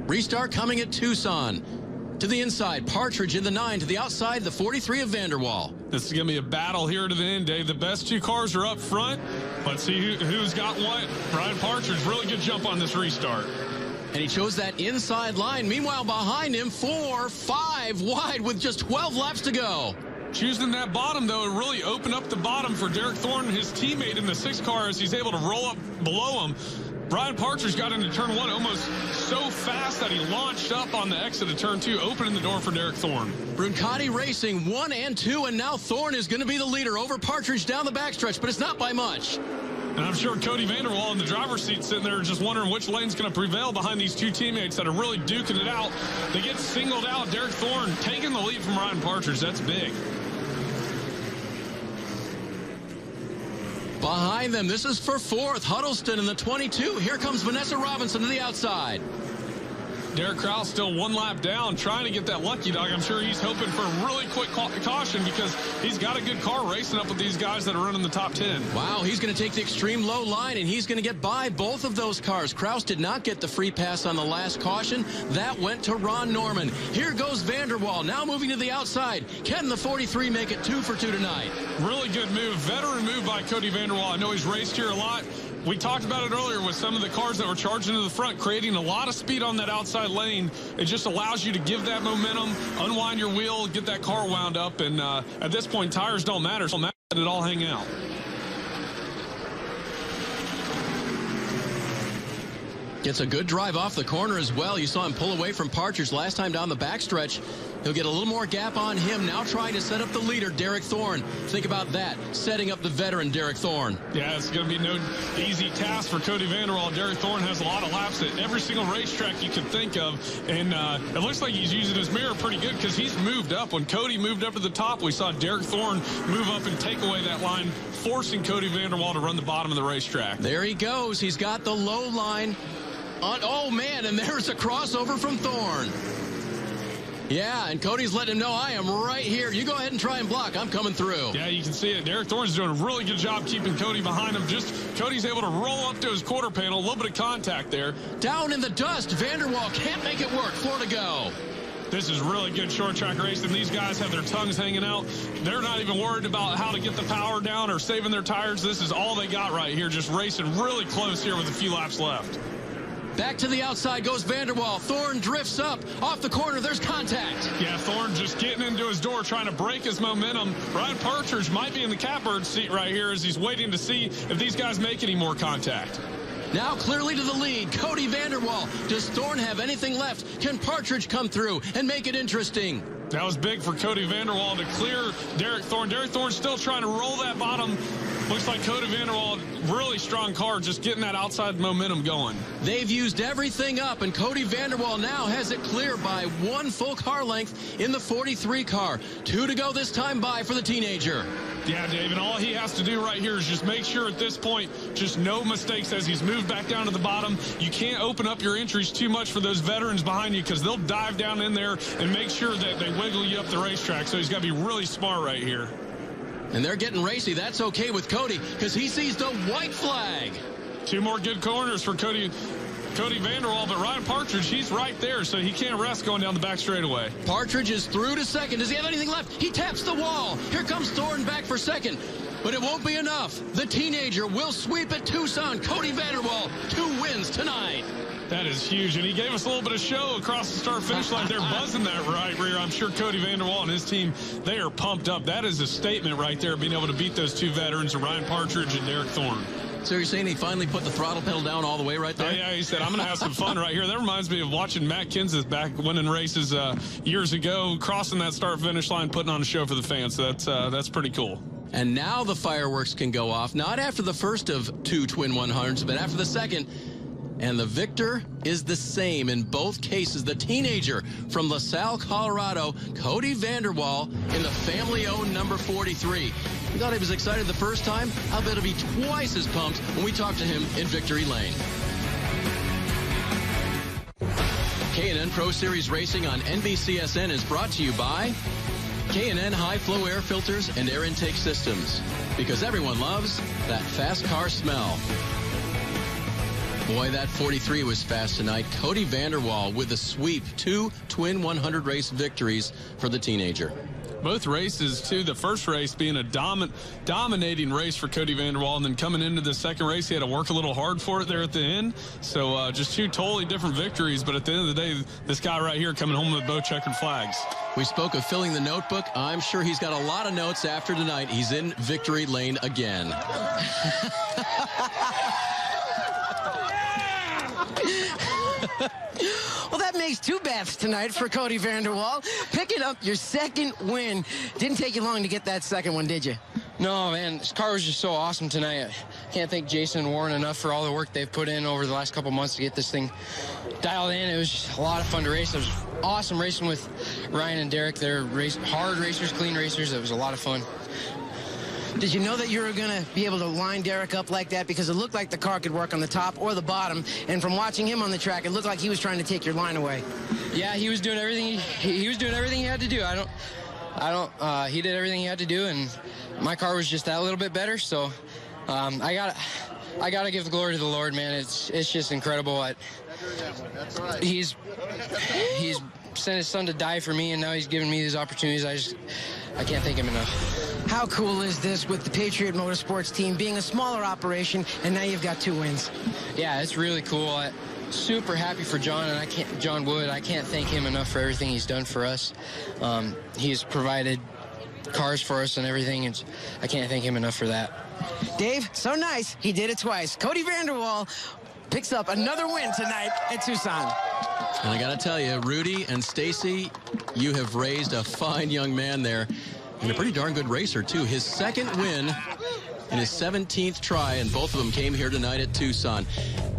Restart coming at Tucson. To the inside, Partridge in the 9. To the outside, the 43 of Vanderwall. This is going to be a battle here to the end, Dave. The best two cars are up front. Let's see who's got what. Brian Partridge, really good jump on this restart. And he chose that inside line. Meanwhile, behind him, 4, 5 wide with just 12 laps to go. Choosing that bottom, though, it really opened up the bottom for Derek Thorne, his teammate in the 6 car, as he's able to roll up below him. Brian Partridge got into turn 1 almost so fast that he launched up on the exit of turn 2, opening the door for Derek Thorne. Bruncati racing 1 and 2, and now Thorne is going to be the leader over Partridge down the backstretch, but it's not by much. And I'm sure Cody Vanderwall in the driver's seat sitting there just wondering which lane's going to prevail behind these two teammates that are really duking it out. They get singled out. Derek Thorne taking the lead from Brian Partridge. That's big. Behind them, this is for 4th, Huddleston in the 22. Here comes Vanessa Robinson to the outside. Derek Krause still 1 lap down, trying to get that lucky dog. I'm sure he's hoping for a really quick caution because he's got a good car racing up with these guys that are running the top 10. Wow, he's going to take the extreme low line, and he's going to get by both of those cars. Krause did not get the free pass on the last caution. That went to Ron Norman. Here goes Vanderwall, now moving to the outside. Can the 43 make it 2 for 2 tonight? Really good move, veteran move by Cody Vanderwall. I know he's raced here a lot. We talked about it earlier with some of the cars that were charging to the front, creating a lot of speed on that outside lane. It just allows you to give that momentum, unwind your wheel, get that car wound up, and at this point, tires don't matter. So let it all hang out. Gets a good drive off the corner as well. You saw him pull away from Partridge last time down the backstretch. He'll get a little more gap on him. Now trying to set up the leader, Derek Thorne. Think about that, setting up the veteran, Derek Thorne. Yeah, it's going to be no easy task for Cody Vanderwall. Derek Thorne has a lot of laps at every single racetrack you can think of. And it looks like he's using his mirror pretty good because he's moved up. When Cody moved up to the top, we saw Derek Thorne move up and take away that line, forcing Cody Vanderwall to run the bottom of the racetrack. There he goes. He's got the low line. Oh, man, and there's a crossover from Thorne. Yeah, and Cody's letting him know, I am right here. You go ahead and try and block. I'm coming through. Yeah, you can see it. Derek Thorne's doing a really good job keeping Cody behind him. Cody's able to roll up to his quarter panel. A little bit of contact there. Down in the dust. Vanderwall can't make it work. 4 to go. This is really good short track racing. These guys have their tongues hanging out. They're not even worried about how to get the power down or saving their tires. This is all they got right here, just racing really close here with a few laps left. Back to the outside goes Vanderwall. Thorne drifts up. Off the corner, there's contact. Yeah, Thorne just getting into his door, trying to break his momentum. Brian Partridge might be in the catbird seat right here as he's waiting to see if these guys make any more contact. Now clearly to the lead, Cody Vanderwall. Does Thorne have anything left? Can Partridge come through and make it interesting? That was big for Cody Vanderwall to clear Derek Thorne. Derek Thorne's still trying to roll that bottom. Looks like Cody Vanderwall, really strong car, just getting that outside momentum going. They've used everything up, and Cody Vanderwall now has it clear by 1 full car length in the 43 car. 2 to go this time by for the teenager. Yeah, Dave, and all he has to do right here is just make sure at this point, just no mistakes as he's moved back down to the bottom. You can't open up your entries too much for those veterans behind you because they'll dive down in there and make sure that they wiggle you up the racetrack. So he's got to be really smart right here. And they're getting racy. That's okay with Cody because he sees the white flag. 2 more good corners for Cody Vanderwall, but Ryan Partridge, he's right there, so he can't rest going down the back straightaway. Partridge is through to second. Does he have anything left? He taps the wall. Here comes Thorne back for second, but it won't be enough. The teenager will sweep at Tucson. Cody Vanderwall, 2 wins tonight. That is huge, and he gave us a little bit of show across the start-finish line. They're buzzing that right rear. I'm sure Cody Vanderwall and his team, they are pumped up. That is a statement right there, being able to beat those 2 veterans, Ryan Partridge and Derek Thorne. So you're saying he finally put the throttle pedal down all the way right there? Yeah, he said, I'm going to have some fun right here. That reminds me of watching Matt Kenseth back winning races years ago, crossing that start-finish line, putting on a show for the fans. So that's pretty cool. And now the fireworks can go off, not after the first of 2 twin 100s, but after the second. And the victor is the same in both cases. The teenager from LaSalle, Colorado, Cody Vanderwall, in the family-owned number 43. We thought he was excited the first time. I'll bet he'll be twice as pumped when we talk to him in Victory Lane. K&N Pro Series Racing on NBCSN is brought to you by K&N High Flow Air Filters and Air Intake Systems. Because everyone loves that fast car smell. Boy, that 43 was fast tonight. Cody Vanderwall with a sweep. 2 Twin 100 race victories for the teenager. Both races, too. The first race being a dominating race for Cody Vanderwall, and then coming into the second race, he had to work a little hard for it there at the end. So just 2 totally different victories. But at the end of the day, this guy right here coming home with both checkered flags. We spoke of filling the notebook. I'm sure he's got a lot of notes after tonight. He's in victory lane again. Well, that makes 2 baths tonight for Cody Vanderwall. Picking up your second win. Didn't take you long to get that second one, did you? No, man, this car was just so awesome tonight. I can't thank Jason and Warren enough for all the work they've put in over the last couple months to get this thing dialed in. It was just a lot of fun to race. It was awesome racing with Ryan and Derek. They're hard racers, clean racers. It was a lot of fun. Did you know that you were going to be able to line Derek up like that? Because it looked like the car could work on the top or the bottom. And from watching him on the track, it looked like he was trying to take your line away. Yeah, he was doing everything. He was doing everything he had to do. He did everything he had to do, and my car was just that little bit better. So I gotta give the glory to the Lord, man. It's just incredible. He's sent his son to die for me, and now he's giving me these opportunities. I can't thank him enough. How cool is this with the Patriot Motorsports team being a smaller operation, and now you've got 2 wins? Yeah, it's really cool. Super happy for John, and John Wood. I can't thank him enough for everything he's done for us. He's provided cars for us and everything, and I can't thank him enough for that. Dave, so nice. He did it twice. Cody Vanderwall picks up another win tonight at Tucson. And I got to tell you, Rudy and Stacy, you have raised a fine young man there, and a pretty darn good racer, too. His second win in his 17th try, and both of them came here tonight at Tucson.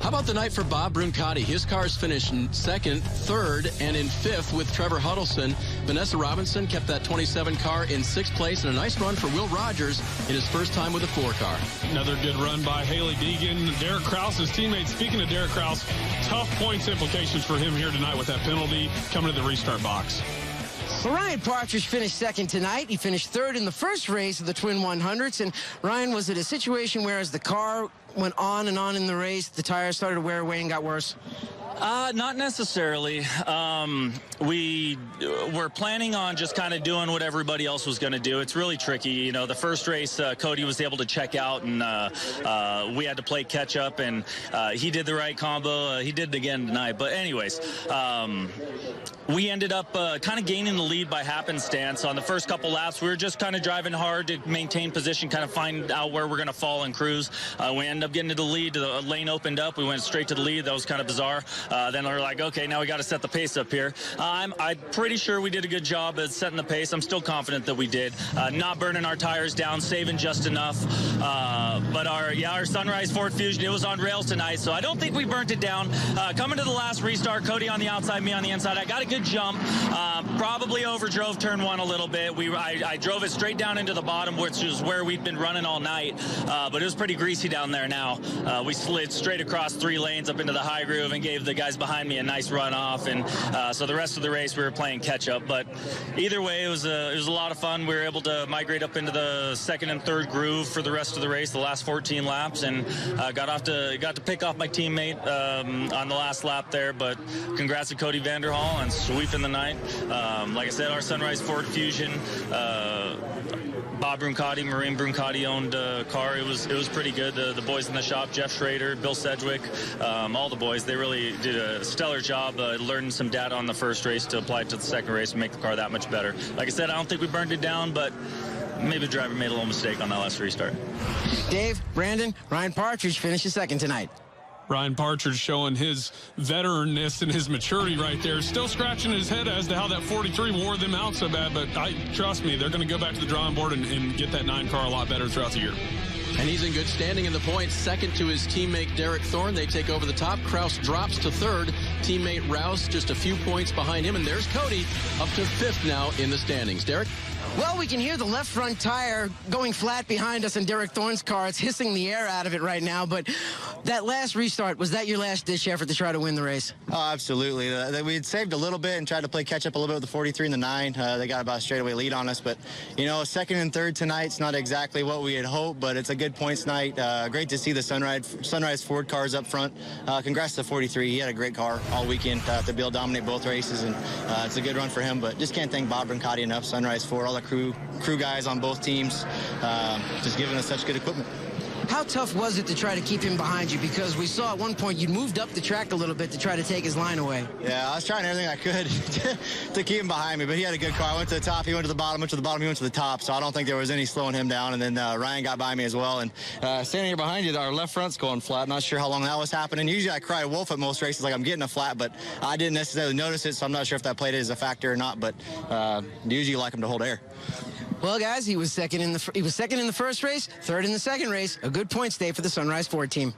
How about the night for Bob Bruncati? His cars finished in 2nd, 3rd, and in 5th with Trevor Huddleston. Vanessa Robinson kept that 27 car in 6th place, and a nice run for Will Rogers in his first time with a 4 car. Another good run by Haley Deegan. Derek Kraus, his teammate. Speaking of Derek Kraus, tough points implications for him here tonight with that penalty coming to the restart box. Well, Ryan Partridge finished 2nd tonight. He finished 3rd in the first race of the Twin 100s. And Ryan, was it a situation where as the car went on and on in the race, the tires started to wear away and got worse? Not necessarily. We were planning on just kind of doing what everybody else was going to do. It's really tricky. You know, the first race, Cody was able to check out, and we had to play catch up, and he did the right combo. He did it again tonight. But anyways, we ended up kind of gaining the lead by happenstance. On the first couple laps, we were just kind of driving hard to maintain position, kind of find out where we're going to fall and cruise. We ended up getting to the lead. The lane opened up. We went straight to the lead. That was kind of bizarre. Then we're like, okay, now we got to set the pace up here. I'm pretty sure we did a good job at setting the pace. I'm still confident that we did. Not burning our tires down, saving just enough. But our Sunrise Ford Fusion, it was on rails tonight, so I don't think we burnt it down. Coming to the last restart, Cody on the outside, me on the inside. I got a good jump. Probably overdrove turn 1 a little bit. I drove it straight down into the bottom, which is where we'd been running all night. But it was pretty greasy down there now. We slid straight across 3 lanes up into the high groove and gave the guys behind me a nice run off. And so the rest of the race, we were playing catch up. But either way, it was a lot of fun. We were able to migrate up into the 2nd and 3rd groove for the rest of the race, the last 14 laps, and got to pick off my teammate on the last lap there. But congrats to Cody Vanderhall and sweeping the night. Like I said, our Sunrise Ford Fusion, Bob Bruncati, Maureen Bruncati owned car. It was pretty good. The boys in the shop, Jeff Schrader, Bill Sedgwick, all the boys, they really did a stellar job learning some data on the first race to apply it to the second race and make the car that much better. Like I said, I don't think we burned it down, but maybe the driver made a little mistake on that last restart. Dave, Brandon, Ryan Partridge finishes 2nd tonight. Ryan Partridge showing his veteranness and his maturity right there. Still scratching his head as to how that 43 wore them out so bad, but trust me, they're going to go back to the drawing board and get that 9 car a lot better throughout the year. And he's in good standing in the points. 2nd to his teammate Derek Thorne. They take over the top. Kraus drops to 3rd. Teammate Rouse just a few points behind him. And there's Cody up to 5th now in the standings. Derek? Well, we can hear the left front tire going flat behind us in Derek Thorne's car. It's hissing the air out of it right now. But That last restart, was that your last-ditch effort to try to win the race? Oh, absolutely. We had saved a little bit and tried to play catch up a little bit with the 43 and the 9. They got about a straightaway lead on us, but, you know, second and third tonight's not exactly what we had hoped, but it's a good points night. Great to see the Sunrise Ford cars up front. Congrats to 43. He had a great car all weekend to be able to dominate both races, and it's a good run for him, but just can't thank Bob Brancotti enough, Sunrise Ford, all the crew guys on both teams, just giving us such good equipment. How tough was it to try to keep him behind you? Because we saw at one point you moved up the track a little bit to try to take his line away. Yeah, I was trying everything I could to keep him behind me, but he had a good car. I went to the top, he went to the bottom, went to the bottom, he went to the top, so I don't think there was any slowing him down. And then Ryan got by me as well. And standing here behind you, our left front's going flat. Not sure how long that was happening. Usually I cry wolf at most races, like I'm getting a flat, but I didn't necessarily notice it, so I'm not sure if that played as a factor or not, but usually you like him to hold air. Well, guys, he was second in the first race, third in the second race. A good points day for the Sunrise Ford team.